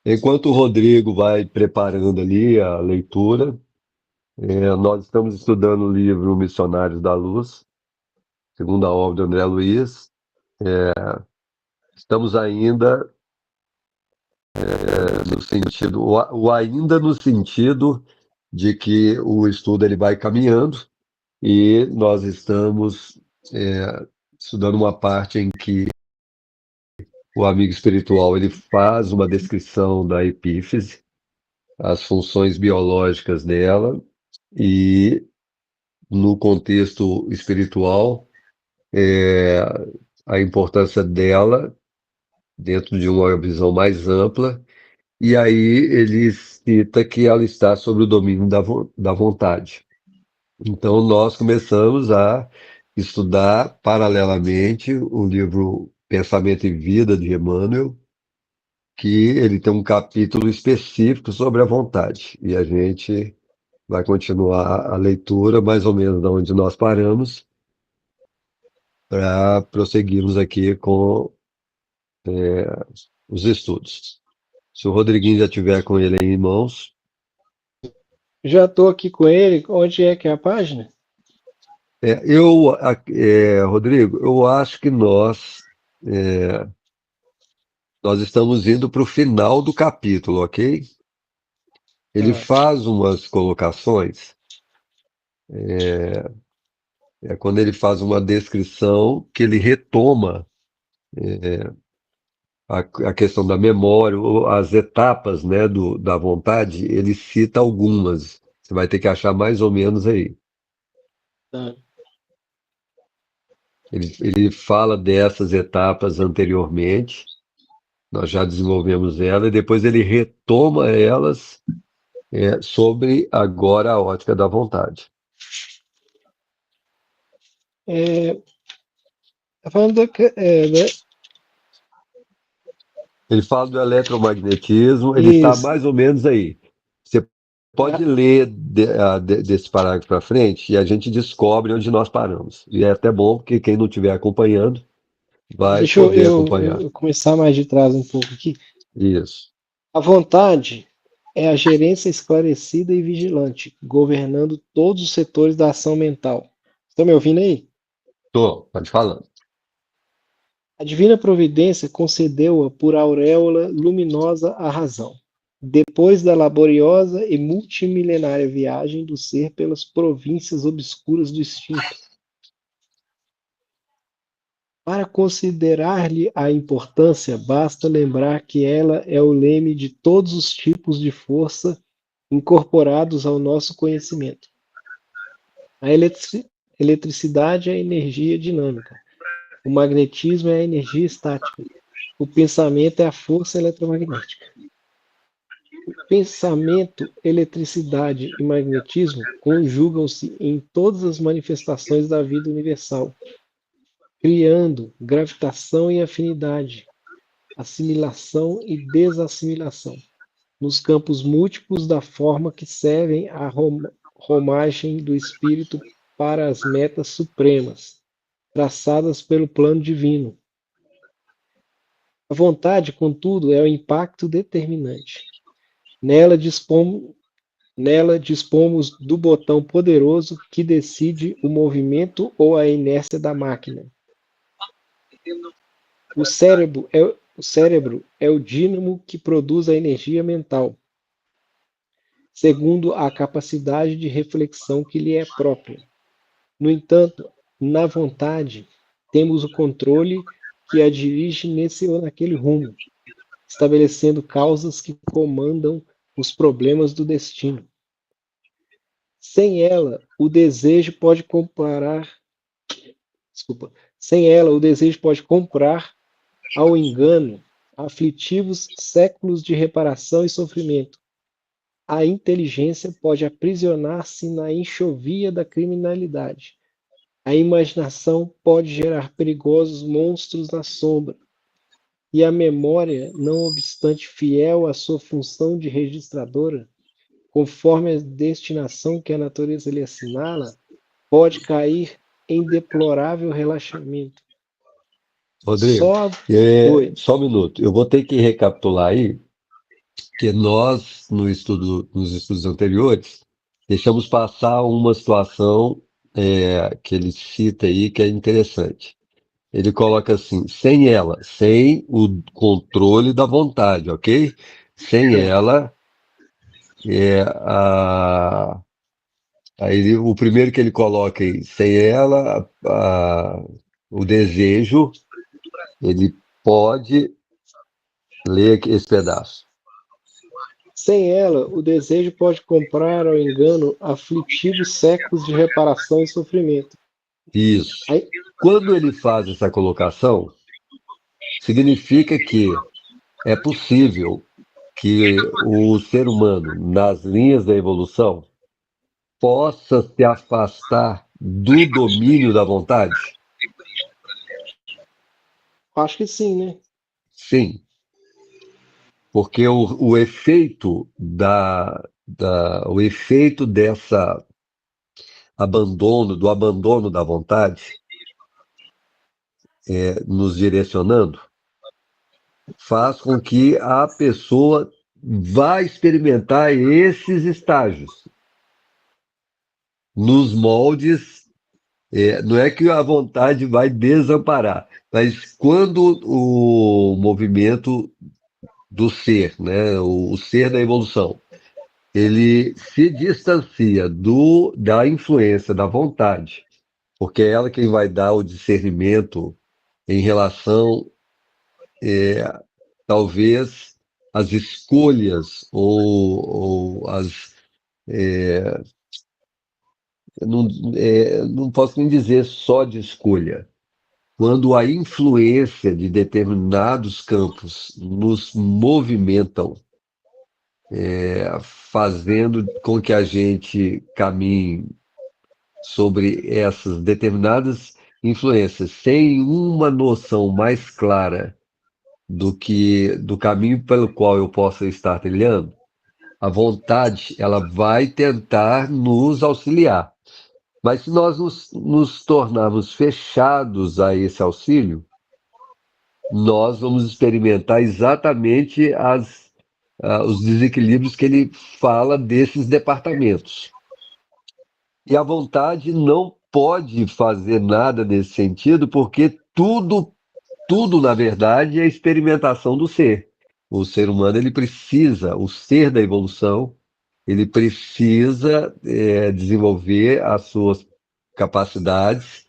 Enquanto o Rodrigo vai preparando ali a leitura, nós estamos estudando o livro Missionários da Luz, segunda obra de André Luiz. Estamos ainda no sentido, o ainda no sentido de que o estudo ele vai caminhando e nós estamos estudando uma parte em que o amigo espiritual ele faz uma descrição da epífise, as funções biológicas dela e no contexto espiritual é, a importância dela dentro de uma visão mais ampla. E aí ele cita que ela está sob o domínio da vontade. Então nós começamos a estudar paralelamente o livro Pensamento e Vida de Emmanuel, que ele tem um capítulo específico sobre a vontade. E a gente vai continuar a leitura mais ou menos de onde nós paramos para prosseguirmos aqui com os estudos. Se o Rodriguinho já tiver com ele aí em mãos, Já estou aqui com ele. Onde é que é a página? Rodrigo, eu acho que nós estamos indo para o final do capítulo, ok? Ele Ah, faz umas colocações, quando ele faz uma descrição que ele retoma a questão da memória, ou as etapas, né, da vontade, ele cita algumas. Você vai ter que achar mais ou menos aí. tá. Ele fala dessas etapas anteriormente, nós já desenvolvemos ela, e depois ele retoma elas sobre agora a ótica da vontade. É, tá falando Ele fala do eletromagnetismo, ele está isso. mais ou menos aí. Você pode Tá. ler desse parágrafo para frente e a gente descobre onde nós paramos. E é até bom, porque quem não estiver acompanhando vai Deixa eu, poder eu, acompanhar. eu começar mais de trás um pouco aqui. Isso. A vontade é a gerência esclarecida e vigilante, governando todos os setores da ação mental. Estão me ouvindo aí? Tô, pode falar. A divina providência concedeu-a por auréola luminosa à razão, depois da laboriosa e multimilenária viagem do ser pelas províncias obscuras do instinto. Para considerar-lhe a importância, basta lembrar que ela é o leme de todos os tipos de força incorporados ao nosso conhecimento. A eletricidade é a energia dinâmica, o magnetismo é a energia estática, o pensamento é a força eletromagnética. Pensamento, eletricidade e magnetismo conjugam-se em todas as manifestações da vida universal, criando gravitação e afinidade, assimilação e desassimilação, nos campos múltiplos da forma que servem à romagem do espírito para as metas supremas, traçadas pelo plano divino. A vontade, contudo, é o impacto determinante. Nela dispomos do botão poderoso que decide o movimento ou a inércia da máquina. O cérebro é o dínamo que produz a energia mental, segundo a capacidade de reflexão que lhe é própria. No entanto, na vontade, temos o controle que a dirige nesse ou naquele rumo, estabelecendo causas que comandam os problemas do destino. Sem ela, o desejo pode comparar, desculpa, sem ela, o desejo pode comprar ao engano aflitivos séculos de reparação e sofrimento. A inteligência pode aprisionar-se na enxovia da criminalidade. A imaginação pode gerar perigosos monstros na sombra. E a memória, não obstante fiel à sua função de registradora, conforme a destinação que a natureza lhe assinala, pode cair em deplorável relaxamento. Rodrigo, Só. Oi. só um minuto. Eu vou ter que recapitular aí, que nós, nos estudos anteriores, deixamos passar uma situação que ele cita aí que é interessante. Ele coloca assim, sem ela, sem o controle da vontade, ok? Sem Certo. ela, é, a, o primeiro que ele coloca aí, sem ela, o desejo, ele pode ler esse pedaço. Sem ela, o desejo pode comprar ao engano aflitivos séculos de reparação e sofrimento. Isso. Aí, Quando ele faz essa colocação, significa que é possível que o ser humano, nas linhas da evolução, possa se afastar do domínio da vontade? acho que sim, né? Sim, porque o efeito o efeito dessa do abandono da vontade, nos direcionando, faz com que a pessoa vá experimentar esses estágios nos moldes. Não é que a vontade vai desamparar, mas quando o movimento do ser, né, o ser da evolução, ele se distancia da influência da vontade, porque é ela quem vai dar o discernimento em relação, talvez, às escolhas ou as. Não, não posso nem dizer só de escolha. Quando a influência de determinados campos nos movimentam, fazendo com que a gente caminhe sobre essas determinadas influências, sem uma noção mais clara do caminho pelo qual eu possa estar trilhando, a vontade ela vai tentar nos auxiliar. Mas se nós nos tornarmos fechados a esse auxílio, nós vamos experimentar exatamente os desequilíbrios que ele fala desses departamentos. E a vontade não pode fazer nada nesse sentido, porque tudo, na verdade, é experimentação do ser. O ser humano, ele precisa, o ser da evolução, ele precisa desenvolver as suas capacidades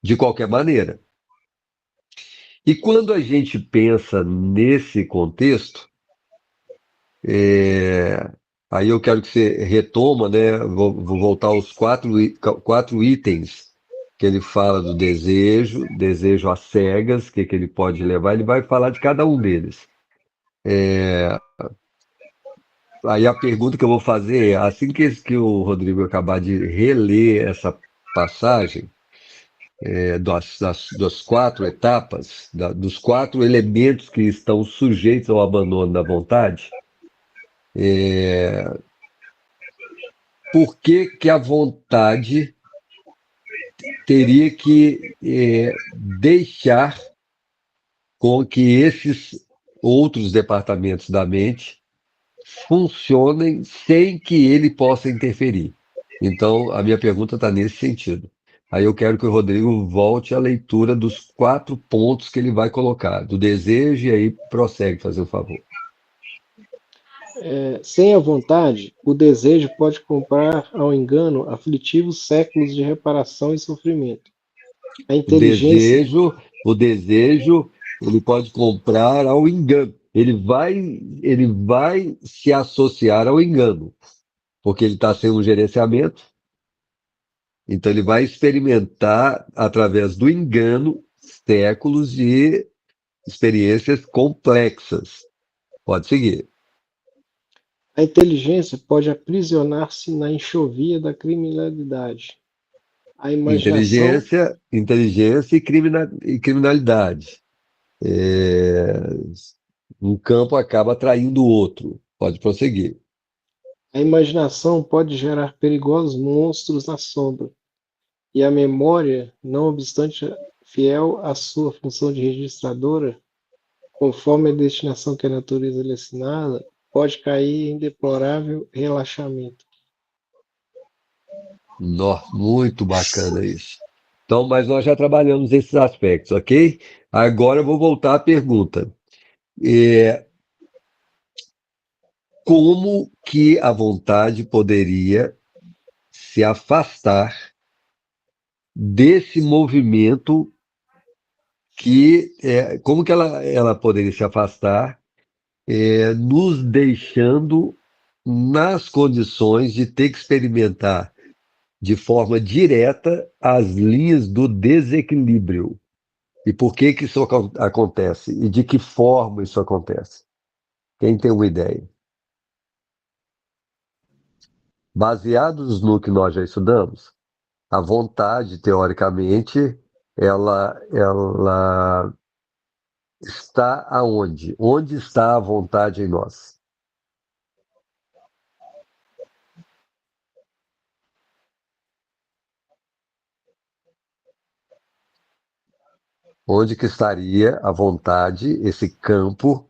de qualquer maneira. E quando a gente pensa nesse contexto, é, aí eu quero que você retoma, né? Vou voltar aos quatro itens que ele fala do desejo às cegas, que ele pode levar, ele vai falar de cada um deles. Aí a pergunta que eu vou fazer é, assim que o Rodrigo acabar de reler essa passagem, das quatro etapas, dos quatro elementos que estão sujeitos ao abandono da vontade, por que a vontade teria que deixar com que esses outros departamentos da mente funcionem sem que ele possa interferir? Então, a minha pergunta está nesse sentido. Aí eu quero que o Rodrigo volte à leitura dos quatro pontos que ele vai colocar, do desejo, e aí prossegue, fazendo favor. Sem a vontade, o desejo pode comprar ao engano aflitivos séculos de reparação e sofrimento. A O inteligência, desejo, o desejo, ele pode comprar ao engano. Ele vai se associar ao engano, porque ele está sem um gerenciamento. Então ele vai experimentar através do engano séculos de experiências complexas. Pode seguir. a inteligência pode aprisionar-se na enxovia da criminalidade. A imaginação, Inteligência e criminalidade. É, um campo acaba atraindo o outro. Pode prosseguir. a imaginação pode gerar perigosos monstros na sombra. E a memória, não obstante fiel à sua função de registradora, conforme a destinação que a natureza lhe assinala, pode cair em deplorável relaxamento. Muito bacana isso. Então, mas nós já trabalhamos esses aspectos, ok? Agora eu vou voltar à pergunta. É, como que a vontade poderia se afastar desse movimento como que ela poderia se afastar, nos deixando nas condições de ter que experimentar de forma direta as linhas do desequilíbrio. E por que que isso acontece? E de que forma isso acontece? Quem tem uma ideia? Baseados no que nós já estudamos, a vontade, teoricamente, ela está aonde? Onde está a vontade em nós? Onde que estaria a vontade, esse campo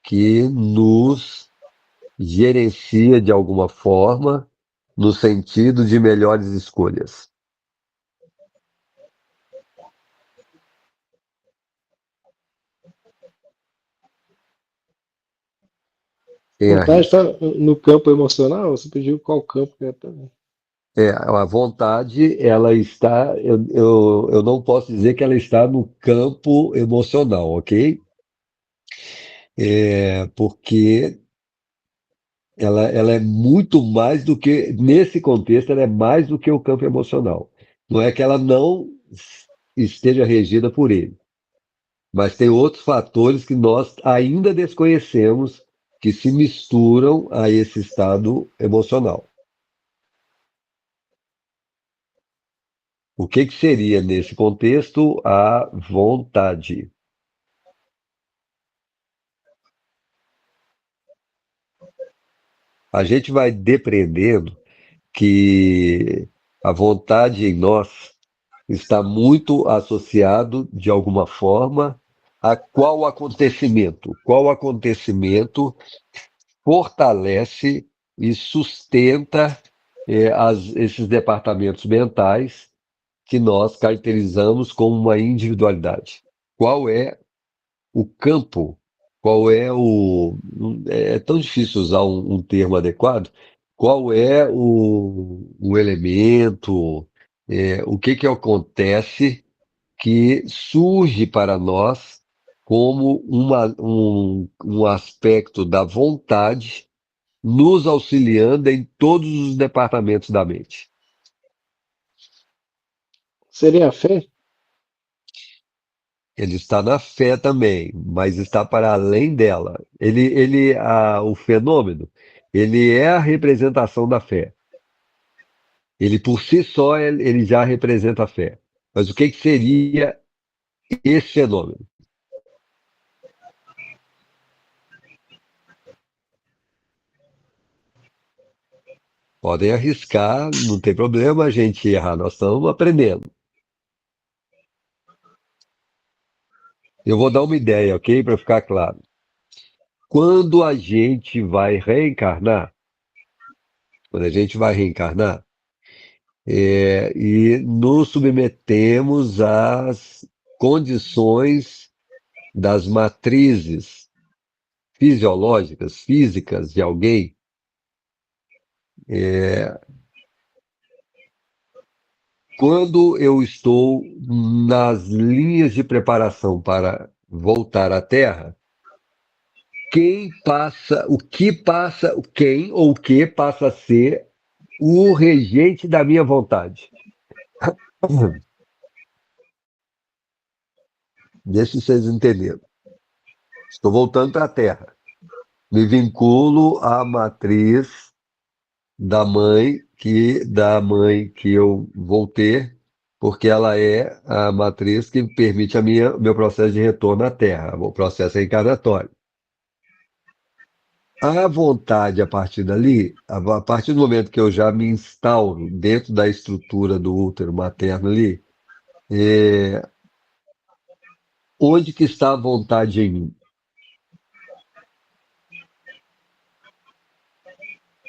que nos gerencia de alguma forma no sentido de melhores escolhas? Quem Vontade está arrisca? no campo emocional? Você pediu qual campo que é também? A vontade, ela está, eu não posso dizer que ela está no campo emocional, ok? Porque ela é muito mais do que, nesse contexto, ela é mais do que o campo emocional. Não é que ela não esteja regida por ele, mas tem outros fatores que nós ainda desconhecemos que se misturam a esse estado emocional. O que que seria, nesse contexto, a vontade? A gente vai depreendendo que a vontade em nós está muito associado, de alguma forma, a qual acontecimento fortalece e sustenta esses departamentos mentais que nós caracterizamos como uma individualidade. Qual é o campo, qual é o. É tão difícil usar um termo adequado. Qual é o elemento, o que que acontece que surge para nós como um aspecto da vontade nos auxiliando em todos os departamentos da mente. Seria a fé? Ele está na fé também, mas está para além dela. O fenômeno, ele é a representação da fé. Ele por si só, ele já representa a fé. Mas o que que seria esse fenômeno? Podem arriscar, não tem problema a gente errar, nós estamos aprendendo. Eu vou dar uma ideia, ok? Para ficar claro. Quando a gente vai reencarnar, quando a gente vai reencarnar, e nos submetemos às condições das matrizes fisiológicas, físicas de alguém, quando eu estou nas linhas de preparação para voltar à Terra, quem ou o que passa a ser o regente da minha vontade. Deixa vocês entenderem. Estou voltando para a Terra. Me vinculo à matriz da mãe que eu vou ter, porque ela é a matriz que permite meu processo de retorno à Terra, o processo reencarnatório. A vontade, a partir dali, a partir do momento que eu já me instauro dentro da estrutura do útero materno ali, onde que está a vontade em mim?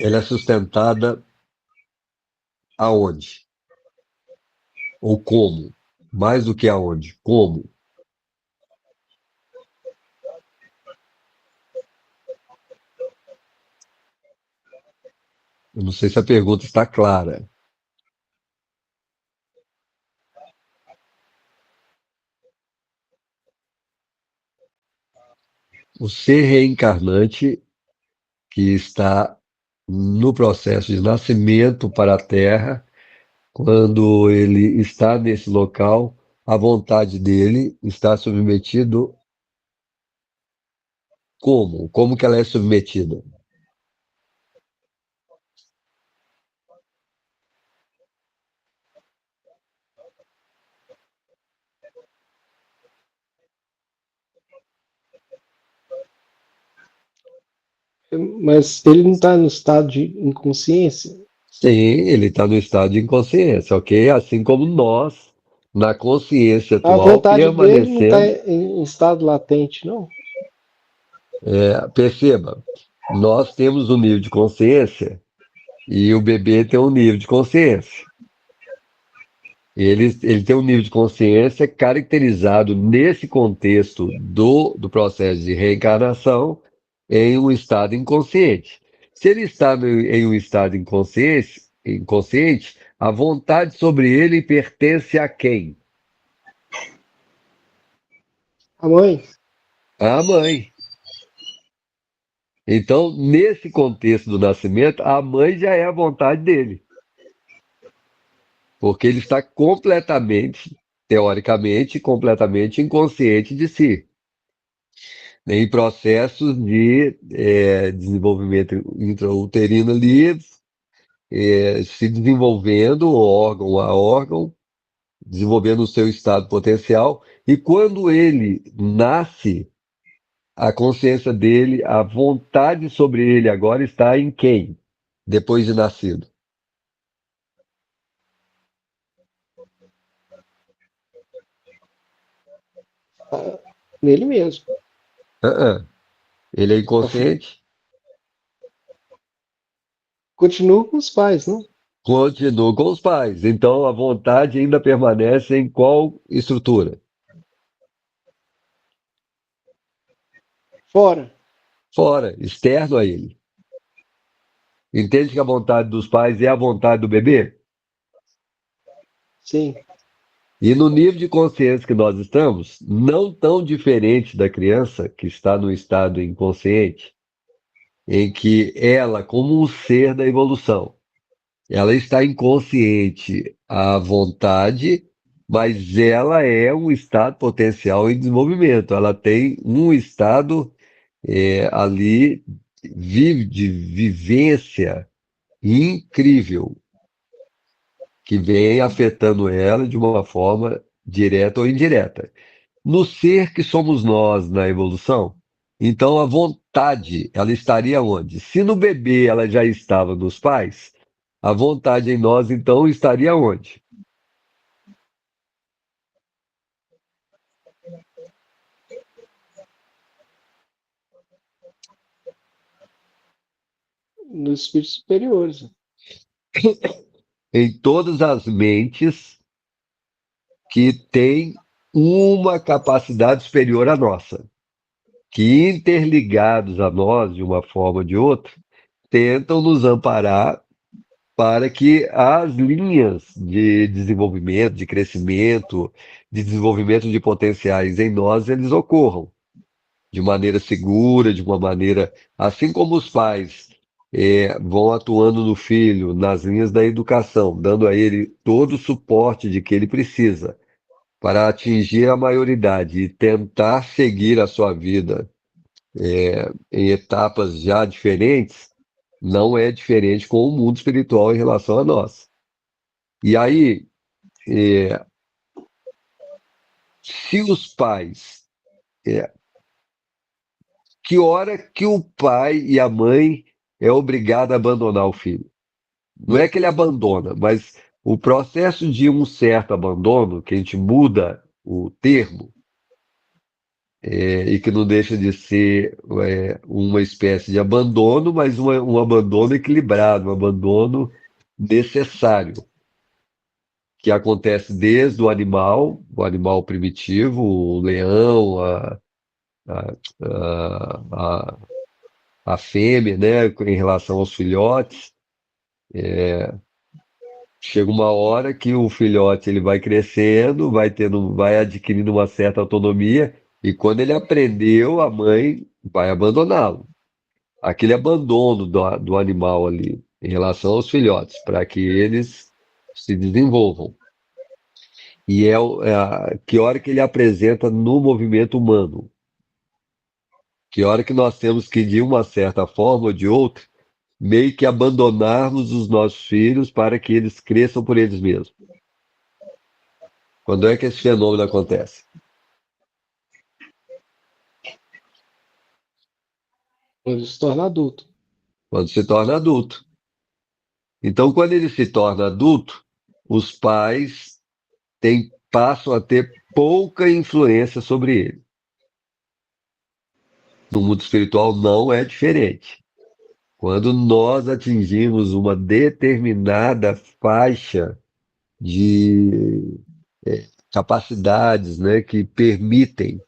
ela é sustentada aonde? Ou como? Mais do que aonde? Como? Eu não sei se a pergunta está clara. O ser reencarnante que está no processo de nascimento para a Terra, quando ele está nesse local, a vontade dele está submetido como? Como que ela é submetida? Mas ele não está no estado de inconsciência? Sim, ele está no estado de inconsciência, ok? Assim como nós, na consciência A atual, vontade dele não está permanecendo. em estado latente, não? Perceba, nós temos um nível de consciência e o bebê tem um nível de consciência. Ele tem um nível de consciência caracterizado nesse contexto do processo de reencarnação em um estado inconsciente. Se ele está em um estado inconsciente, a vontade sobre ele pertence a quem? A mãe? À mãe. Então, nesse contexto do nascimento, a mãe já é a vontade dele, porque ele está completamente, teoricamente, completamente inconsciente de si, em processos de desenvolvimento intrauterino ali, se desenvolvendo órgão a órgão, desenvolvendo o seu estado potencial, e quando ele nasce, a consciência dele, a vontade sobre ele agora está em quem? Depois de nascido. Tá nele mesmo. Ah, ele é Tá- inconsciente, Continua com os pais, não? continua com os pais. Então a vontade ainda permanece em qual estrutura? Fora. Fora, externo a ele. Entende que a vontade dos pais é a vontade do bebê? Sim. E no nível de consciência que nós estamos, não tão diferente da criança que está no estado inconsciente, em que ela, como um ser da evolução, ela está inconsciente à vontade, mas ela é um estado potencial em desenvolvimento. Ela tem um estado ali de vivência incrível, que vem afetando ela de uma forma direta ou indireta. No ser que somos nós na evolução, então a vontade, ela estaria onde? Se no bebê ela já estava nos pais, a vontade em nós então estaria onde? Nos espíritos superiores. Em todas as mentes que têm uma capacidade superior à nossa, que interligados a nós de uma forma ou de outra, tentam nos amparar para que as linhas de desenvolvimento, de crescimento, de desenvolvimento de potenciais em nós, eles ocorram de maneira segura, de uma maneira, assim como os pais vão atuando no filho, nas linhas da educação, dando a ele todo o suporte de que ele precisa para atingir a maioridade e tentar seguir a sua vida em etapas já diferentes, não é diferente com o mundo espiritual em relação a nós. E aí, é, se os pais, é, que hora que o pai e a mãe é obrigado a abandonar o filho? Não é que ele abandona, mas o processo de um certo abandono, que a gente muda o termo, e que não deixa de ser uma espécie de abandono, mas um abandono equilibrado, um abandono necessário, que acontece desde o animal primitivo, o leão, a, a, a fêmea, né, em relação aos filhotes. Chega uma hora que o filhote ele vai crescendo, vai adquirindo uma certa autonomia, e quando ele aprendeu, a mãe vai abandoná-lo. Aquele abandono do animal ali em relação aos filhotes, para que eles se desenvolvam. E que hora que ele apresenta no movimento humano, que hora que nós temos que, de uma certa forma ou de outra, meio que abandonarmos os nossos filhos para que eles cresçam por eles mesmos. Quando é que esse fenômeno acontece? Quando se torna adulto. Quando se torna adulto. Então, quando ele se torna adulto, os pais passam a ter pouca influência sobre ele. No mundo espiritual não é diferente. Quando nós atingimos uma determinada faixa de capacidades, né, que permitem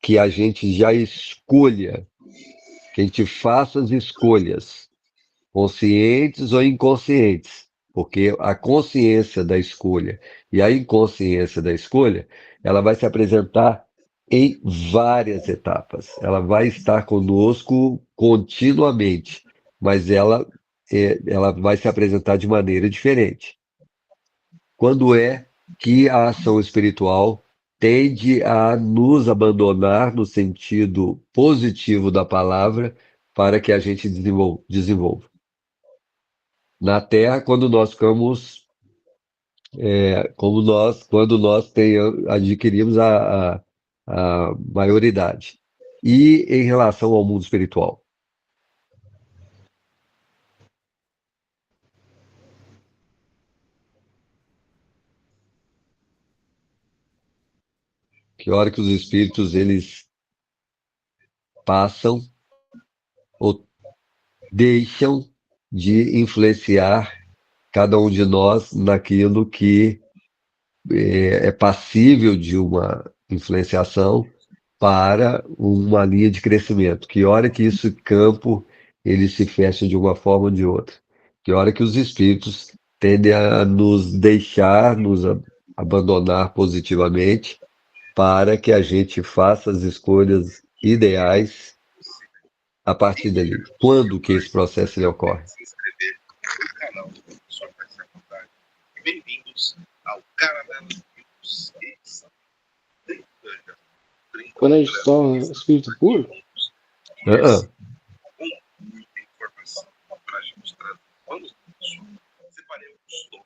que a gente já escolha, que a gente faça as escolhas, conscientes ou inconscientes, porque a consciência da escolha e a inconsciência da escolha, ela vai se apresentar em várias etapas. Ela vai estar conosco continuamente, mas ela vai se apresentar de maneira diferente. Quando é que a ação espiritual tende a nos abandonar no sentido positivo da palavra para que a gente desenvolva? Na Terra, quando nós ficamos, quando nós adquirimos a maioridade. E em relação ao mundo espiritual? Que hora que os espíritos eles passam ou deixam de influenciar cada um de nós naquilo que é passível de uma influenciação para uma linha de crescimento. Que hora que esse campo ele se fecha de uma forma ou de outra. Que hora que os espíritos tendem a nos deixar, abandonar positivamente para que a gente faça as escolhas ideais a partir dali. Quando que esse processo ele ocorre? Bem-vindos ao Caramelo News. Quando a gente torna espírito puro, Com muita informação para a gente trazer. Vamos separei um estudo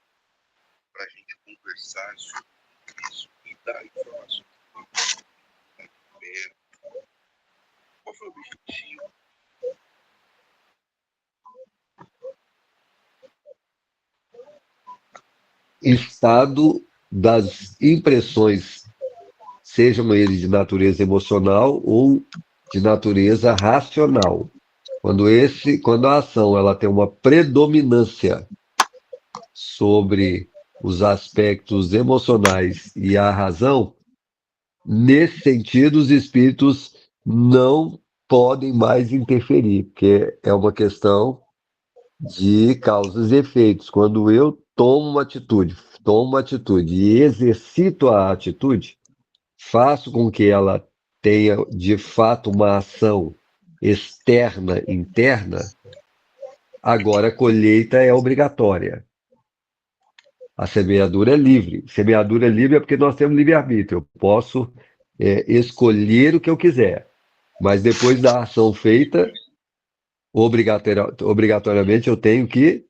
para a gente conversar sobre isso e dar informações. Qual foi o objetivo? Estado das impressões, sejam eles de natureza emocional ou de natureza racional. Quando a ação ela tem uma predominância sobre os aspectos emocionais e a razão, nesse sentido, os espíritos não podem mais interferir, porque é uma questão de causas e efeitos. Quando eu tomo uma atitude e exercito a atitude, faço com que ela tenha de fato uma ação externa, interna, agora a colheita é obrigatória. A semeadura é livre. Semeadura é livre é porque nós temos livre-arbítrio. Eu posso escolher o que eu quiser. Mas depois da ação feita, obrigatoriamente eu tenho que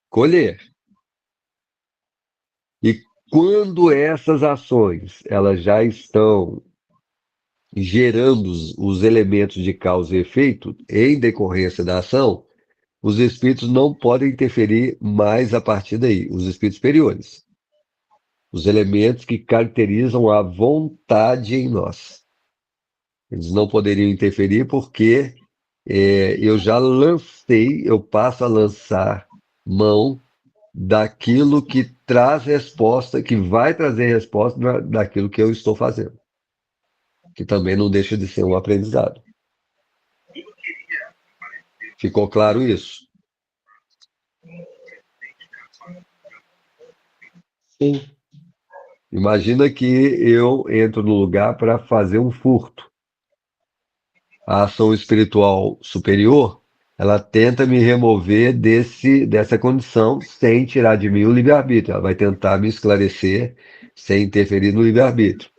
colher. E quando essas ações elas já estão gerando os elementos de causa e efeito em decorrência da ação, os espíritos não podem interferir mais a partir daí, os espíritos superiores. os elementos que caracterizam a vontade em nós. Eles não poderiam interferir porque eu já lancei, eu passo a lançar mão daquilo que traz resposta, que vai trazer resposta daquilo que eu estou fazendo, que também não deixa de ser um aprendizado. Ficou claro isso? Sim. Imagina que eu entro no lugar para fazer um furto. A ação espiritual superior, ela tenta me remover dessa condição sem tirar de mim o livre-arbítrio. Ela vai tentar me esclarecer sem interferir no livre-arbítrio.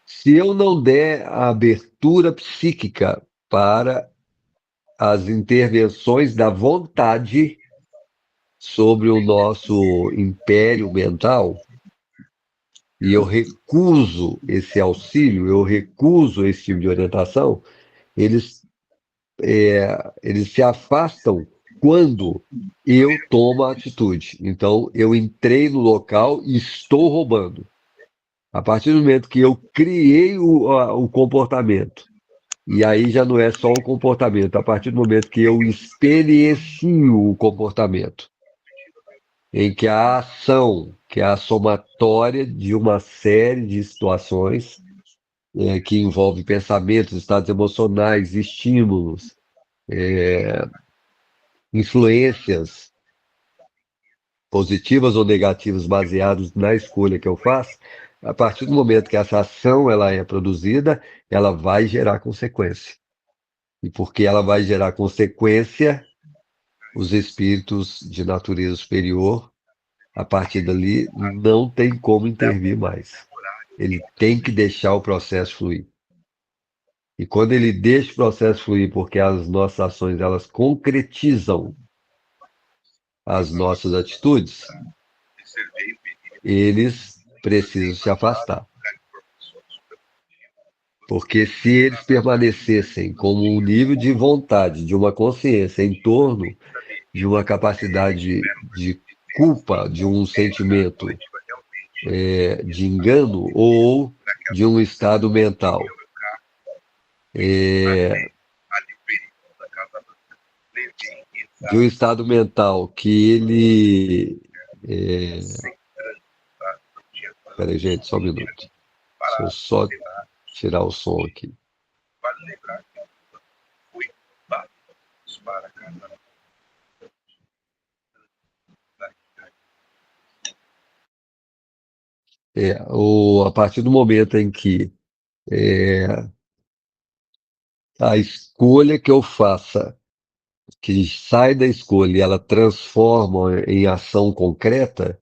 Se eu não der a abertura psíquica para as intervenções da vontade sobre o nosso império mental, e eu recuso esse auxílio, eu recuso esse tipo de orientação, eles, eles se afastam quando eu tomo a atitude. Então, eu entrei no local e estou roubando. A partir do momento que eu criei o comportamento, e aí já não é só o comportamento, a partir do momento que eu experiencio o comportamento, em que a ação, que é a somatória de uma série de situações, que envolve pensamentos, estados emocionais, estímulos, influências positivas ou negativas baseados na escolha que eu faço, a partir do momento que essa ação ela é produzida, ela vai gerar consequência. E porque ela vai gerar consequência, os espíritos de natureza superior, a partir dali, não tem como intervir mais. Ele tem que deixar o processo fluir. E quando ele deixa o processo fluir, porque as nossas ações elas concretizam as nossas atitudes, eles precisam se afastar. Porque se eles permanecessem como um nível de vontade, de uma consciência em torno de uma capacidade de culpa, de um sentimento de engano ou de um estado mental de um estado mental que ele. Peraí, gente, só um minuto. Deixa eu só tirar o som aqui. A partir do momento em que a escolha que eu faça, que sai da escolha e ela transforma em ação concreta,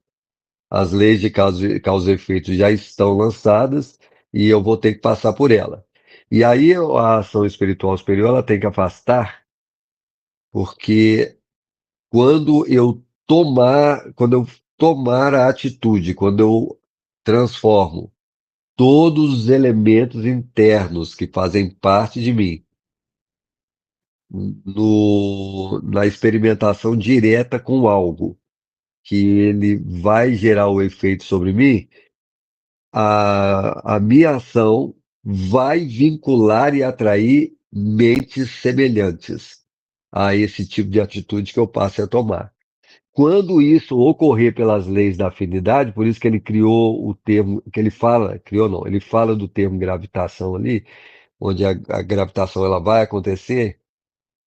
as leis de causa e efeito já estão lançadas e eu vou ter que passar por ela. E aí a ação espiritual superior ela tem que afastar, porque quando eu tomar a atitude, quando eu transformo todos os elementos internos que fazem parte de mim na experimentação direta com algo, que ele vai gerar o efeito sobre mim, a minha ação vai vincular e atrair mentes semelhantes a esse tipo de atitude que eu passe a tomar. Quando isso ocorrer pelas leis da afinidade, por isso que ele criou o termo, que ele fala, criou não, ele fala do termo gravitação ali, onde a gravitação ela vai acontecer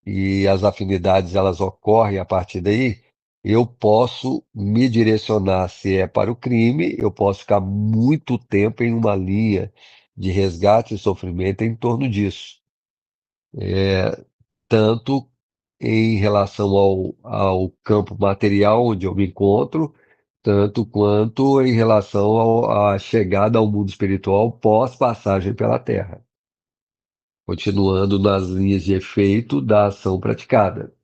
e as afinidades elas ocorrem a partir daí, eu posso me direcionar se é para o crime, eu posso ficar muito tempo em uma linha de resgate e sofrimento em torno disso. Tanto em relação ao campo material onde eu me encontro, tanto quanto em relação à chegada ao mundo espiritual pós passagem pela Terra, continuando nas linhas de efeito da ação praticada.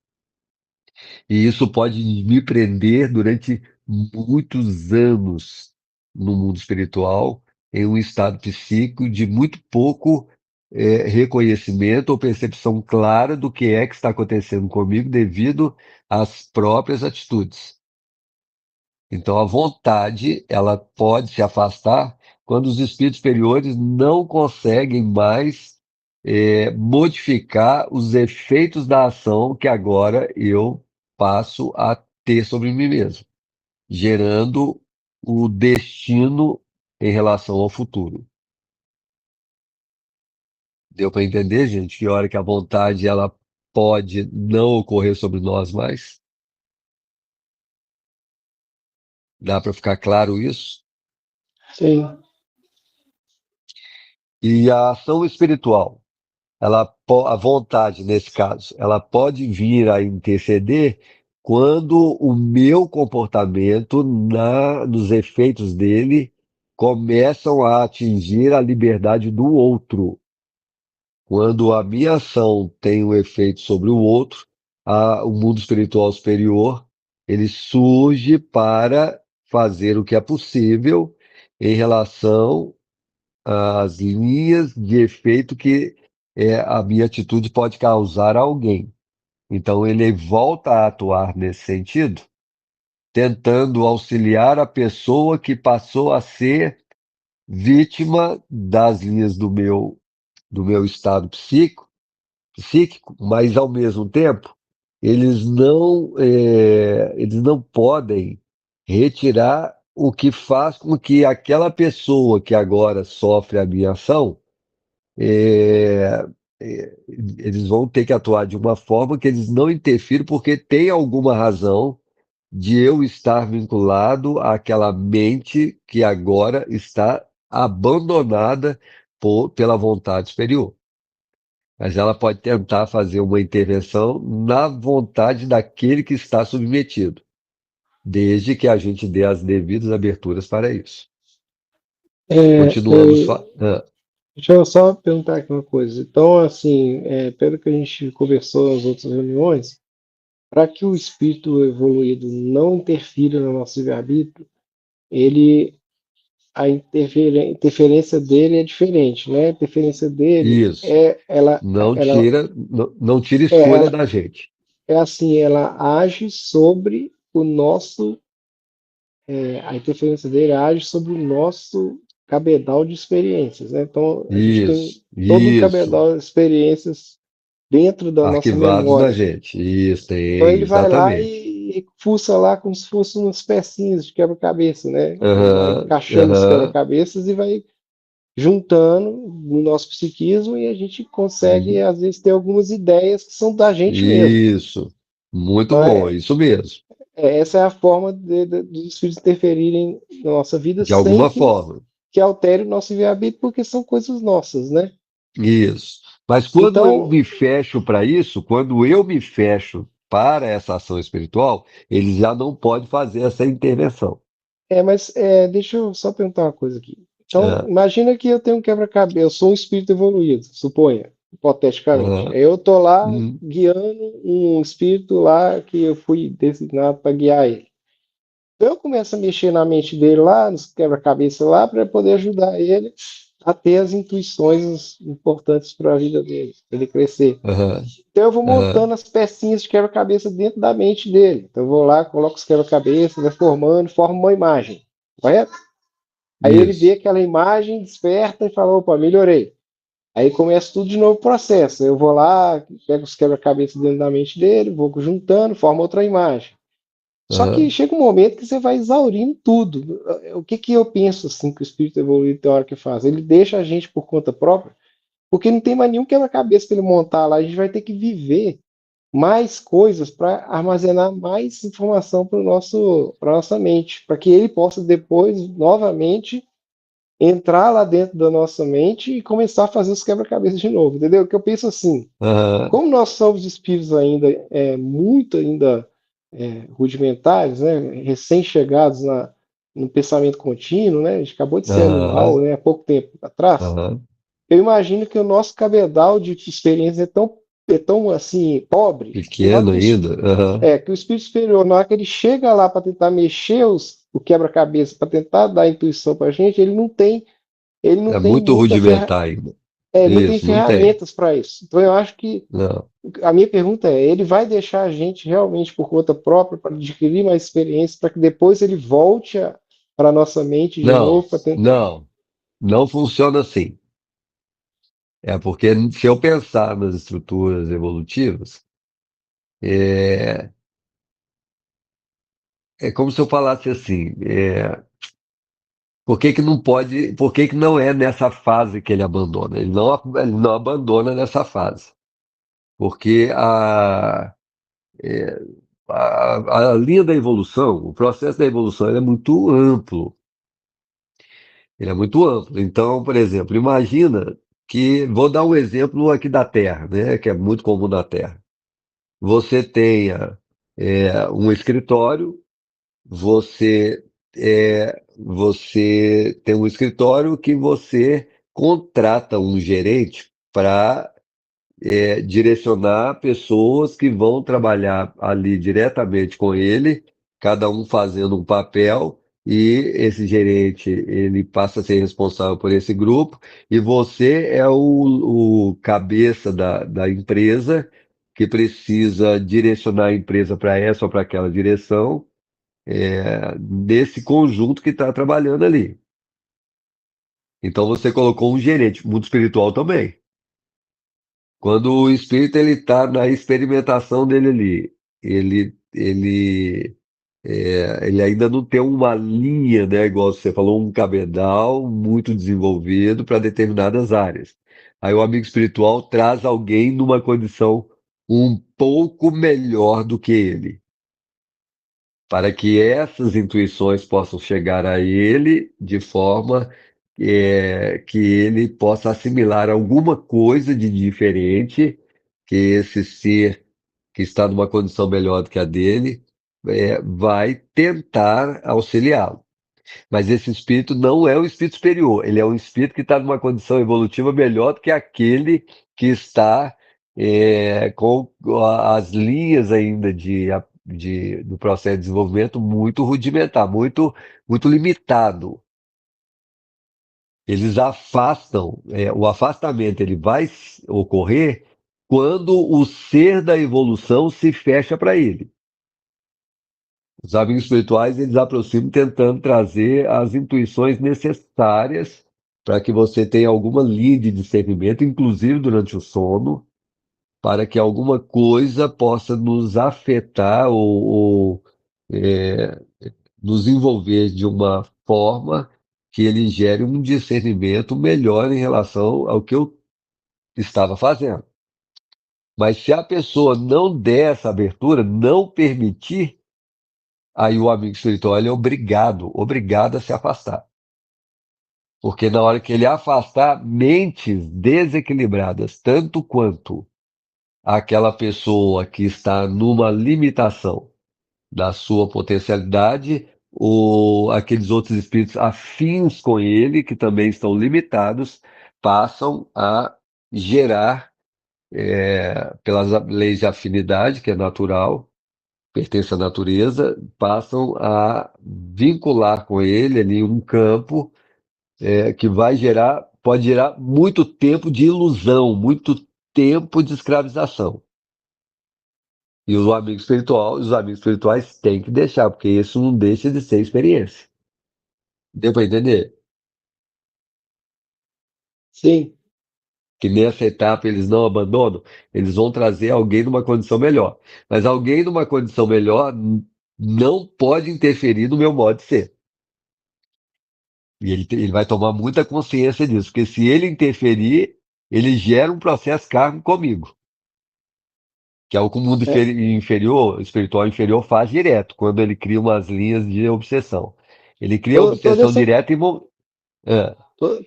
E isso pode me prender durante muitos anos no mundo espiritual, em um estado psíquico de muito pouco reconhecimento ou percepção clara do que é que está acontecendo comigo devido às próprias atitudes. Então, a vontade, ela pode se afastar quando os espíritos superiores não conseguem mais modificar os efeitos da ação que agora eu passo a ter sobre mim mesmo, gerando o destino em relação ao futuro. Deu para entender, gente, que hora que a vontade ela pode não ocorrer sobre nós mais? Dá para ficar claro isso? Sim. E a ação espiritual, a vontade, nesse caso, ela pode vir a interceder quando o meu comportamento, nos efeitos dele, começam a atingir a liberdade do outro. Quando a minha ação tem um efeito sobre o outro, o mundo espiritual superior, ele surge para fazer o que é possível em relação às linhas de efeito que a minha atitude pode causar a alguém. Então ele volta a atuar nesse sentido, tentando auxiliar a pessoa que passou a ser vítima das linhas do meu estado psíquico, mas ao mesmo tempo eles não podem retirar o que faz com que aquela pessoa que agora sofre a minha ação, é, eles vão ter que atuar de uma forma que eles não interfiram, porque tem alguma razão de eu estar vinculado àquela mente que agora está abandonada pela vontade superior. Mas ela pode tentar fazer uma intervenção na vontade daquele que está submetido, desde que a gente dê as devidas aberturas para isso. É, Continuamos. deixa eu só perguntar aqui uma coisa. Então, assim, pelo que a gente conversou nas outras reuniões, para que o espírito evoluído não interfira no nosso livre-arbítrio, a interferência dele é diferente, né? A interferência dele Isso. Não tira escolha ela da gente. é assim, ela age sobre o nosso, a interferência dele age sobre o nosso cabedal de experiências, né? Então, a gente tem Isso, todo um isso. cabedal de experiências dentro da nossa Arquivados na memória. gente. Isso, Então tem, ele vai lá exatamente. e fuça lá como se fossem umas pecinhas de quebra-cabeça, né? Ele vai Aham, encaixando os aham. quebra-cabeças e vai juntando no nosso psiquismo e a gente consegue, às vezes, ter algumas ideias que são da gente mesmo. Isso. Muito Então, bom, é isso mesmo. essa é a forma dos espíritos interferirem na nossa vida De sem alguma que, forma. que altere o nosso livre-arbítrio, porque são coisas nossas, né? Isso. Mas quando eu Então, me fecho para isso, quando eu me fecho para essa ação espiritual, eles já não podem fazer essa intervenção. mas deixa eu só perguntar uma coisa aqui. Então, Ah, imagina que eu tenho um quebra-cabeça, eu sou um espírito evoluído, suponha, hipoteticamente. aham, Aí eu tô lá uhum, guiando um espírito lá que eu fui designado para guiar ele. Então eu começo a mexer na mente dele lá, nos quebra-cabeça lá, para poder ajudar ele a ter as intuições importantes para a vida dele, para ele crescer. aham, Então eu vou aham, montando as pecinhas de quebra-cabeça dentro da mente dele. Então eu vou lá, coloco os quebra-cabeça, vai formando, forma uma imagem, correto? Aí ele vê isso. aquela imagem, desperta e fala, opa, melhorei. Aí começa tudo de novo o processo. Eu vou lá, pego os quebra-cabeça dentro da mente dele, vou juntando, formo outra imagem. Só que Aham, chega um momento que você vai exaurindo tudo. O que que eu penso assim que o espírito evoluído tem hora que faz? Ele deixa a gente por conta própria, porque não tem mais nenhum quebra-cabeça para ele montar lá. A gente vai ter que viver mais coisas para armazenar mais informação para nossa mente, para que ele possa depois novamente entrar lá dentro da nossa mente e começar a fazer os quebra-cabeças de novo, entendeu? Que eu penso assim, aham, como nós somos espíritos ainda muito ainda rudimentares, né, recém-chegados no pensamento contínuo, né, a gente acabou de ser animal, aham, né, há pouco tempo atrás, aham. eu imagino que o nosso cabedal de experiência é tão assim pobre, que na hora Pequeno que ainda. Aham. que o espírito superior, na hora que ele chega lá para tentar mexer o quebra-cabeça, para tentar dar a intuição para a gente, ele não tem É muito muita ferramenta. rudimentar ainda. Ele não tem Isso, não tem. ferramentas para isso. Então eu acho que Não, a minha pergunta é, ele vai deixar a gente realmente por conta própria para adquirir mais experiência, para que depois ele volte para a nossa mente de não, novo, para tentar. não, não funciona assim. É porque se eu pensar nas estruturas evolutivas, é, é como se eu falasse assim, por que que não pode, por que que não é nessa fase que ele abandona? Ele não abandona nessa fase. Porque é, a linha da evolução, o processo da evolução, ele é muito amplo. Ele é muito amplo. Então, por exemplo, imagina que, vou dar um exemplo aqui da Terra, né, que é muito comum na Terra. Você tenha um escritório, você tem um escritório que você contrata um gerente para direcionar pessoas que vão trabalhar ali diretamente com ele, cada um fazendo um papel, e esse gerente ele passa a ser responsável por esse grupo, e você é o cabeça da empresa que precisa direcionar a empresa para essa ou para aquela direção, desse conjunto que está trabalhando ali. Então você colocou um gerente, mundo espiritual também. Quando o espírito ele está na experimentação dele ali, ele ainda não tem uma linha, né, igual você falou, um cabedal muito desenvolvido para determinadas áreas. Aí o amigo espiritual traz alguém numa condição um pouco melhor do que ele, para que essas intuições possam chegar a ele de forma que ele possa assimilar alguma coisa de diferente que esse ser que está numa condição melhor do que a dele vai tentar auxiliá-lo. Mas esse espírito não é um espírito superior, ele é um espírito que está numa condição evolutiva melhor do que aquele que está com as linhas ainda do processo de desenvolvimento muito rudimentar, muito limitado. Eles afastam, o afastamento ele vai ocorrer quando o ser da evolução se fecha para ele. Os amigos espirituais, eles aproximam tentando trazer as intuições necessárias para que você tenha alguma linha de discernimento, inclusive durante o sono, para que alguma coisa possa nos afetar ou nos envolver de uma forma que ele gere um discernimento melhor em relação ao que eu estava fazendo. Mas se a pessoa não der essa abertura, não permitir, aí o amigo espiritual ele é obrigado a se afastar. Porque na hora que ele afastar mentes desequilibradas, tanto quanto aquela pessoa que está numa limitação da sua potencialidade, ou aqueles outros espíritos afins com ele, que também estão limitados, passam a gerar, pelas leis de afinidade, que é natural, pertence à natureza, passam a vincular com ele ali um campo que vai gerar, pode gerar muito tempo de ilusão, muito tempo de escravização. E os amigos espirituais têm que deixar, porque isso não deixa de ser experiência. Deu para entender? Sim, Que nessa etapa eles não abandonam, eles vão trazer alguém numa condição melhor. Mas alguém numa condição melhor não pode interferir no meu modo de ser. E ele vai tomar muita consciência disso, porque se ele interferir, ele gera um processo kármico comigo, que é o que o mundo é, inferior, espiritual inferior, faz direto, quando ele cria umas linhas de obsessão. Ele cria toda obsessão essa, direta é,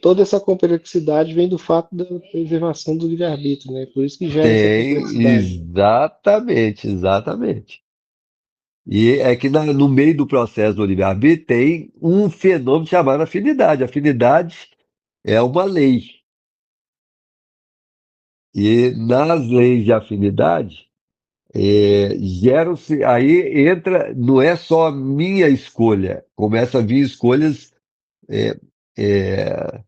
toda essa complexidade vem do fato da preservação do livre-arbítrio, né? Por isso que gera essa tem, complexidade. exatamente, exatamente. E é que no meio do processo do livre-arbítrio tem um fenômeno chamado afinidade. Afinidade é uma lei. E nas leis de afinidade, geram-se, aí entra, não é só a minha escolha, começa a vir escolhas é, é,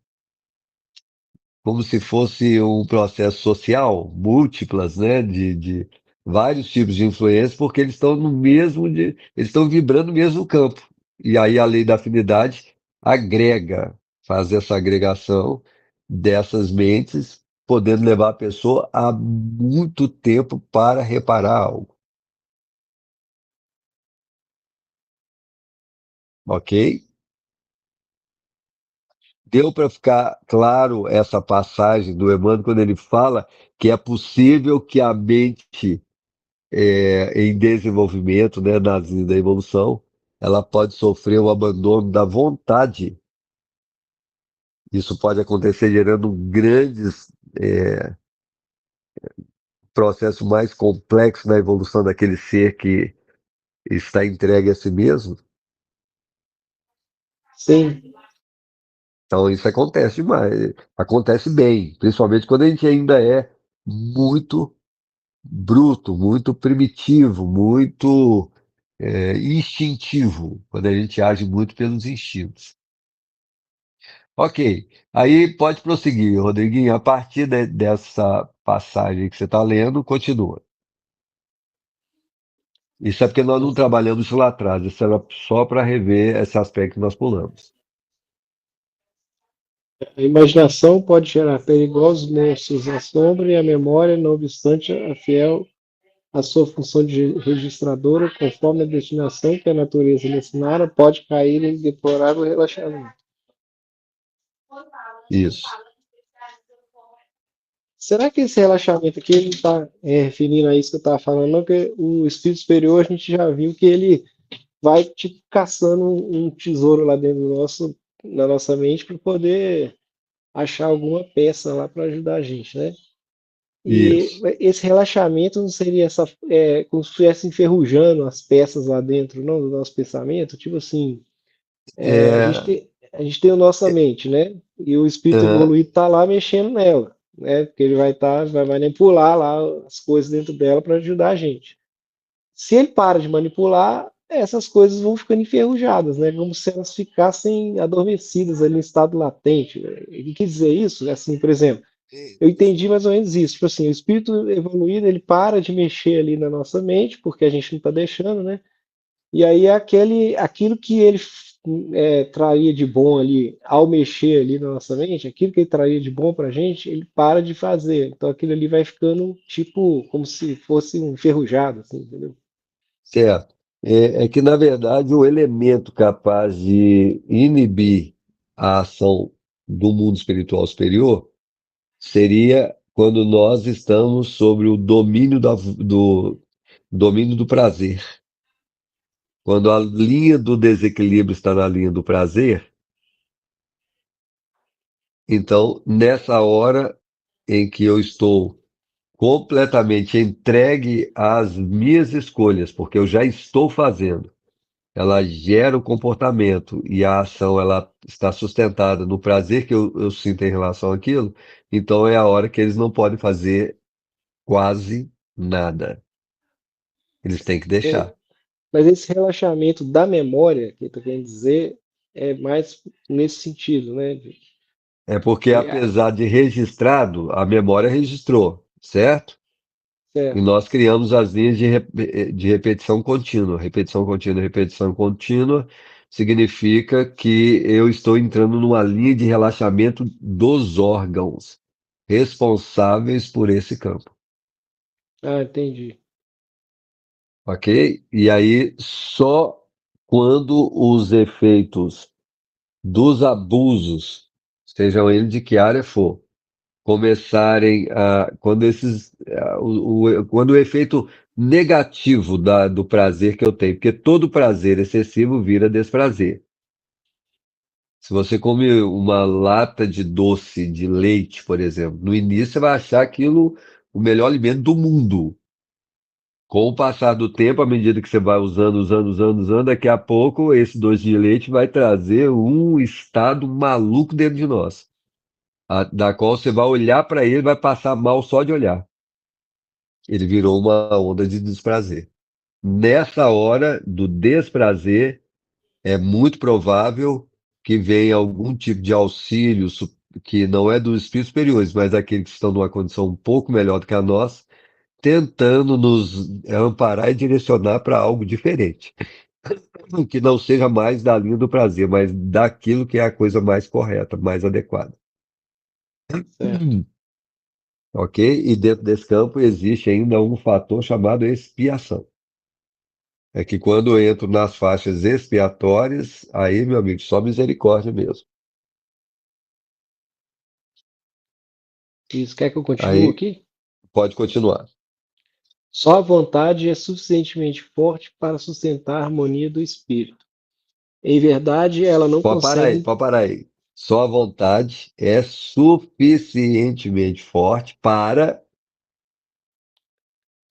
como se fosse um processo social, múltiplas, né, de vários tipos de influência, porque eles estão eles estão vibrando no mesmo campo. E aí a lei da afinidade agrega, faz essa agregação dessas mentes, podendo levar a pessoa a muito tempo para reparar algo, ok? Deu para ficar claro essa passagem do Emmanuel quando ele fala que é possível que a mente em desenvolvimento, né, da evolução, ela pode sofrer o abandono da vontade. Isso pode acontecer gerando grandes processos mais complexos na evolução daquele ser que está entregue a si mesmo. Sim, Então isso acontece demais, acontece bem, principalmente quando a gente ainda é muito bruto, muito primitivo, muito instintivo, quando a gente age muito pelos instintos. Ok, aí pode prosseguir, Rodriguinho. A partir dessa passagem que você está lendo, continua. Isso é porque nós não trabalhamos isso lá atrás, isso era só para rever esse aspecto que nós pulamos. a imaginação pode gerar perigosos monstros na sombra e a memória, não obstante, é fiel à sua função de registradora, conforme a destinação que a natureza lhe ensinara, pode cair em deplorável relaxamento. Isso. Será que esse relaxamento aqui ele está referindo a isso que eu estava falando? Não, porque o espírito superior a gente já viu que ele vai tipo caçando um tesouro lá dentro do nosso, na nossa mente para poder achar alguma peça lá para ajudar a gente, né? E Isso. esse relaxamento não seria como se estivesse enferrujando as peças lá dentro, não, do nosso pensamento? Tipo assim, É, a gente tem a nossa mente, né? E o espírito aham, evoluído está lá mexendo nela, né? Porque ele vai estar, vai manipular lá as coisas dentro dela para ajudar a gente. Se ele para de manipular, essas coisas vão ficando enferrujadas, né? Como se elas ficassem adormecidas ali em estado latente. E quer dizer isso? Assim, por exemplo, eu entendi mais ou menos isso. Tipo assim, o espírito evoluído, ele para de mexer ali na nossa mente, porque a gente não está deixando, né? E aí aquilo que ele traria de bom ali, ao mexer ali na nossa mente, aquilo que ele traria de bom para a gente, ele para de fazer. Então aquilo ali vai ficando tipo como se fosse um enferrujado, assim, entendeu? certo. É que, na verdade, o elemento capaz de inibir a ação do mundo espiritual superior seria quando nós estamos sobre o domínio do prazer. Quando a linha do desequilíbrio está na linha do prazer, então nessa hora em que eu estou completamente entregue às minhas escolhas, porque eu já estou fazendo, ela gera o comportamento e a ação ela está sustentada no prazer que eu sinto em relação àquilo, então é a hora que eles não podem fazer quase nada. Eles têm que É, deixar. mas esse relaxamento da memória, que eu tô querendo dizer, é mais nesse sentido, né? É porque, É, apesar de registrado, a memória registrou, certo? E certo. nós criamos as linhas de repetição contínua. Repetição contínua, repetição contínua significa que eu estou entrando numa linha de relaxamento dos órgãos responsáveis por esse campo, Ah, entendi. ok? E aí, só quando os efeitos dos abusos, sejam eles de que área for, começarem a, quando quando o efeito negativo do prazer que eu tenho, porque todo prazer excessivo vira desprazer. Se você come uma lata de doce de leite, por exemplo, no início você vai achar aquilo o melhor alimento do mundo. Com o passar do tempo, à medida que você vai usando, daqui a pouco esse doce de leite vai trazer um estado maluco dentro de nós, da qual você vai olhar para ele e vai passar mal só de olhar. Ele virou uma onda de desprazer. Nessa hora do desprazer, é muito provável que venha algum tipo de auxílio que não é dos espíritos superiores, mas aqueles que estão numa condição um pouco melhor do que a nossa, tentando nos amparar e direcionar para algo diferente. Que não seja mais da linha do prazer, mas daquilo que é a coisa mais correta, mais adequada. certo. Ok? E dentro desse campo existe ainda um fator chamado expiação. É que quando eu entro nas faixas expiatórias, aí, meu amigo, só misericórdia mesmo. Isso, quer que eu continue Aí aqui? pode continuar. Só a vontade é suficientemente forte para sustentar a harmonia do espírito. Em verdade, ela não Pode parar aí, consegue pode parar aí. Só a vontade é suficientemente forte para.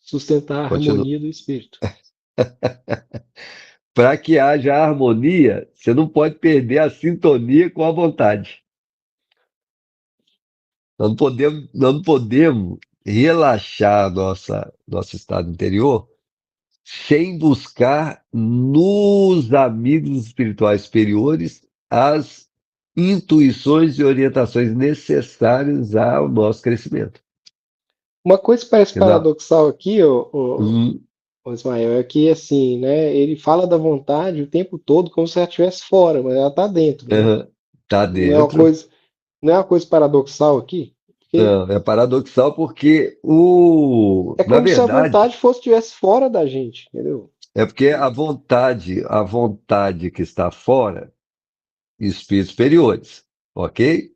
sustentar a Continua. harmonia do espírito. Para que haja harmonia, você não pode perder a sintonia com a vontade. Nós não podemos relaxar nosso estado interior sem buscar nos amigos espirituais superiores as intuições e orientações necessárias ao nosso crescimento. Uma coisa que parece Porque na- paradoxal aqui, Hum, ô Ismael, é que assim, né, ele fala da vontade o tempo todo como se ela estivesse fora, mas ela está dentro, né? aham, tá Não é uma dentro. coisa, não é uma coisa paradoxal aqui? Porque Não, é paradoxal porque é na como se a verdade, vontade fosse estivesse fora da gente, entendeu? é porque a vontade que está fora, espíritos superiores, ok?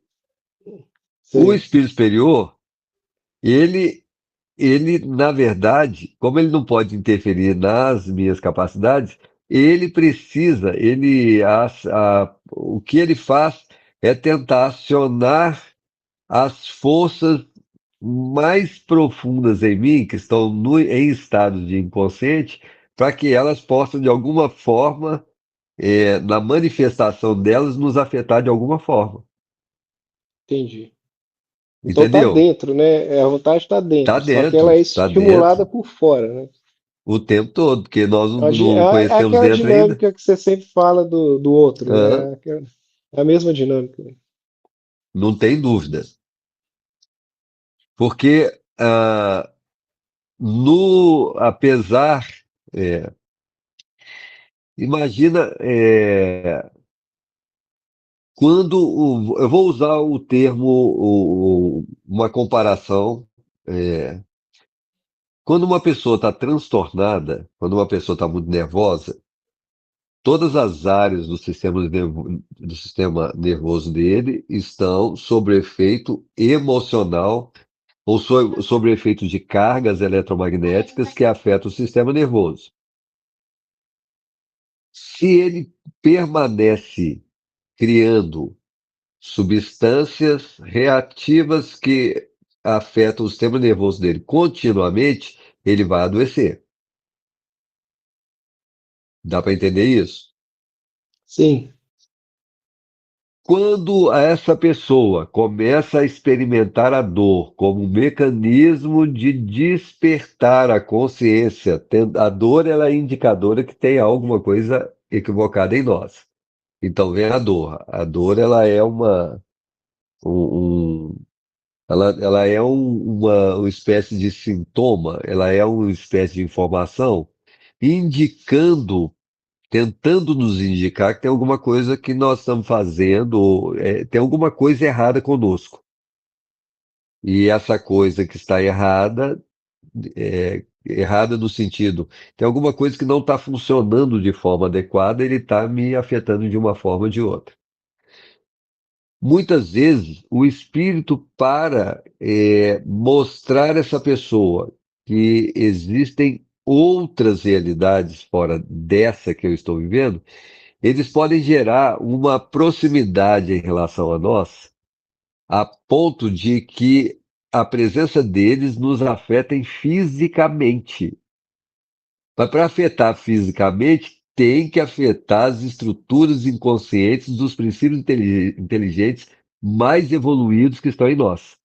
O Sei, espírito superior, ele na verdade, como ele não pode interferir nas minhas capacidades, ele precisa, o que ele faz é tentar acionar as forças mais profundas em mim, que estão em estado de inconsciente, para que elas possam, de alguma forma, na manifestação delas, nos afetar de alguma forma. entendi. Então tá Entendeu? dentro, né? A vontade está Tá dentro, só que ela dentro, é tá estimulada dentro por fora, né? o tempo todo, porque nós não, não É conhecemos aquela dentro ainda. dinâmica que você sempre fala do outro, Aham, né? É a mesma dinâmica. não tem dúvida. Porque no apesar, é, imagina quando eu vou usar o termo, uma comparação. Quando uma pessoa está transtornada, quando uma pessoa está muito nervosa, todas as áreas do sistema nervoso dele estão sob efeito emocional ou sobre efeito de cargas eletromagnéticas que afetam o sistema nervoso. Se ele permanece criando substâncias reativas que afetam o sistema nervoso dele continuamente, ele vai adoecer. Dá para entender isso? Sim, Quando essa pessoa começa a experimentar a dor como um mecanismo de despertar a consciência, a dor ela é indicadora que tem alguma coisa equivocada em nós. Então vem a dor. A dor ela é um, ela é uma espécie de sintoma, ela é uma espécie de informação indicando, tentando nos indicar que tem alguma coisa que nós estamos fazendo, ou, tem alguma coisa errada conosco. E essa coisa que está errada, errada no sentido, tem alguma coisa que não está funcionando de forma adequada, ele está me afetando de uma forma ou de outra. Muitas vezes o espírito, para mostrar a essa pessoa que existem outras realidades fora dessa que eu estou vivendo, eles podem gerar uma proximidade em relação a nós, a ponto de que a presença deles nos afetem fisicamente. Mas para afetar fisicamente, tem que afetar as estruturas inconscientes dos princípios inteligentes mais evoluídos que estão em nós.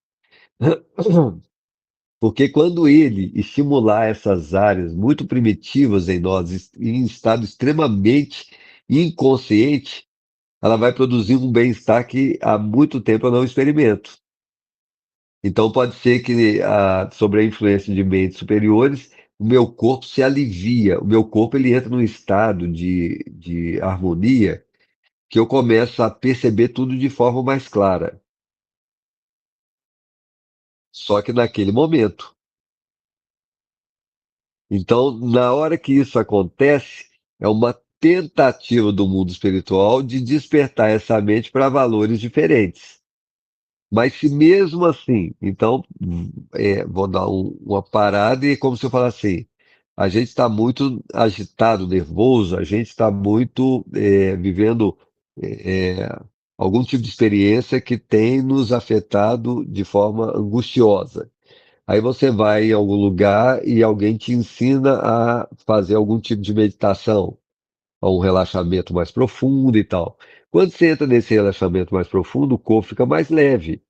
Porque quando ele estimular essas áreas muito primitivas em nós, em estado extremamente inconsciente, ela vai produzir um bem-estar que há muito tempo eu não experimento. Então pode ser que sobre a influência de mentes superiores, o meu corpo se alivia, o meu corpo ele entra num estado de harmonia que eu começo a perceber tudo de forma mais clara. Só que naquele momento. Então, na hora que isso acontece, é uma tentativa do mundo espiritual de despertar essa mente para valores diferentes. Mas se mesmo assim, então, vou dar uma parada e como se eu falasse assim, a gente está muito agitado, nervoso, a gente está muito vivendo algum tipo de experiência que tem nos afetado de forma angustiosa. Aí você vai em algum lugar e alguém te ensina a fazer algum tipo de meditação, a um relaxamento mais profundo e tal. Quando você entra nesse relaxamento mais profundo, o corpo fica mais leve,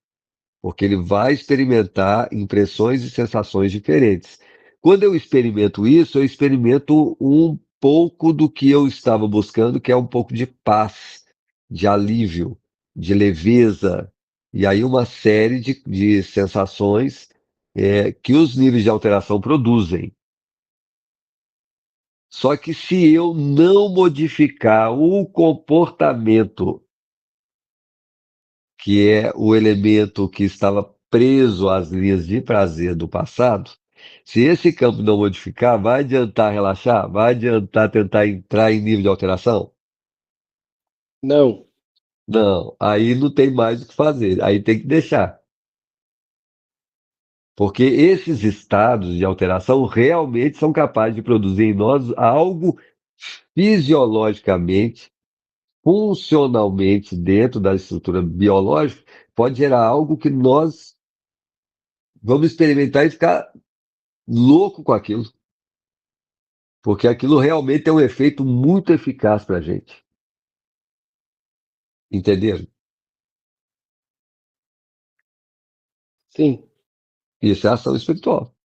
porque ele vai experimentar impressões e sensações diferentes. Quando eu experimento isso, eu experimento um pouco do que eu estava buscando, que é um pouco de paz, de alívio, de leveza, e aí uma série de sensações que os níveis de alteração produzem. Só que se eu não modificar o comportamento, que é o elemento que estava preso às linhas de prazer do passado, se esse campo não modificar, vai adiantar relaxar? Vai adiantar tentar entrar em nível de alteração? Não. Não, aí não tem mais o que fazer, aí tem que deixar. Porque esses estados de alteração realmente são capazes de produzir em nós algo fisiologicamente, funcionalmente, dentro da estrutura biológica, pode gerar algo que nós vamos experimentar e ficar louco com aquilo. Porque aquilo realmente tem um efeito muito eficaz para a gente. Entenderam? Sim. Isso é ação espiritual.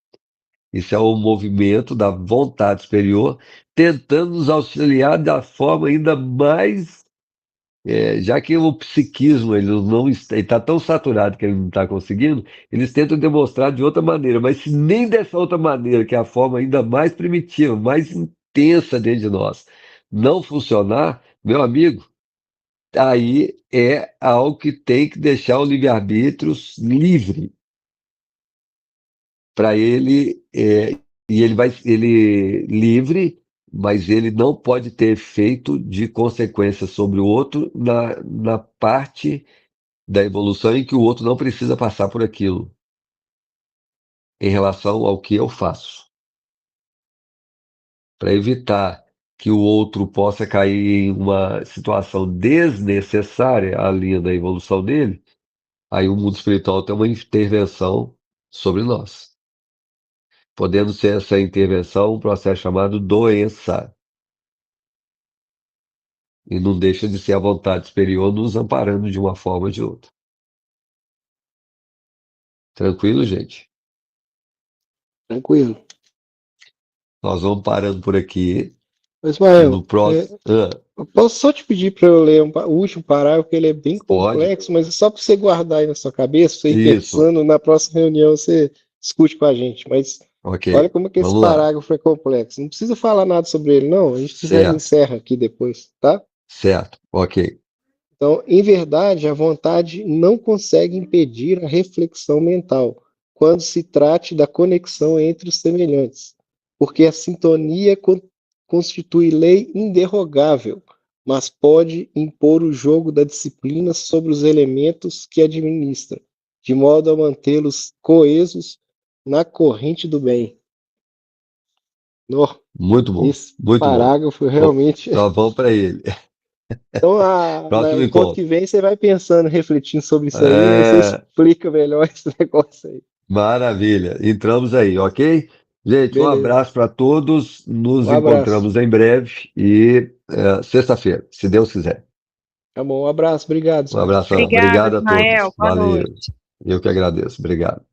Isso é o movimento da vontade superior tentando nos auxiliar da forma ainda mais. Já que o psiquismo ele não está tão saturado que ele não está conseguindo, eles tentam demonstrar de outra maneira, mas se nem dessa outra maneira, que é a forma ainda mais primitiva, mais intensa dentro de nós, não funcionar, meu amigo, aí é algo que tem que deixar o livre-arbítrio livre para ele, e ele livre, mas ele não pode ter efeito de consequência sobre o outro na parte da evolução em que o outro não precisa passar por aquilo, em relação ao que eu faço, para evitar que o outro possa cair em uma situação desnecessária à linha da evolução dele, aí o mundo espiritual tem uma intervenção sobre nós. Podendo ser essa intervenção um processo chamado doença. E não deixa de ser a vontade superior nos amparando de uma forma ou de outra. Tranquilo, gente? Tranquilo. Nós vamos parando por aqui. Ismael, No próximo. eu posso só te pedir para eu ler o último parágrafo, que ele é bem Pode. complexo, mas é só para você guardar aí na sua cabeça, pra você ir Isso. pensando, na próxima reunião você discute com a gente. Mas olha Ok. como é que esse Vamos lá. parágrafo é complexo. Não precisa falar nada sobre ele, não. A gente já Certo. encerra aqui depois, tá? Certo. Ok. Então, em verdade, a vontade não consegue impedir a reflexão mental quando se trate da conexão entre os semelhantes, porque a sintonia constitui lei inderrogável, mas pode impor o jogo da disciplina sobre os elementos que administra, de modo a mantê-los coesos na corrente do bem. Muito bom. Esse Muito bom. parágrafo realmente. Então vamos para ele. Então, Próximo no encontro que encontro. vem, você vai pensando, refletindo sobre isso aí você É, explica melhor esse negócio aí. maravilha. Entramos aí, ok? Gente, um Beleza. abraço para todos. Um Nos abraço. encontramos em breve e sexta-feira, se Deus quiser. Tá bom, um abraço. Obrigado, Um Ismael. abração. Obrigada, Obrigado a Ismael. todos. Boa Valeu. noite. Eu que agradeço. Obrigado.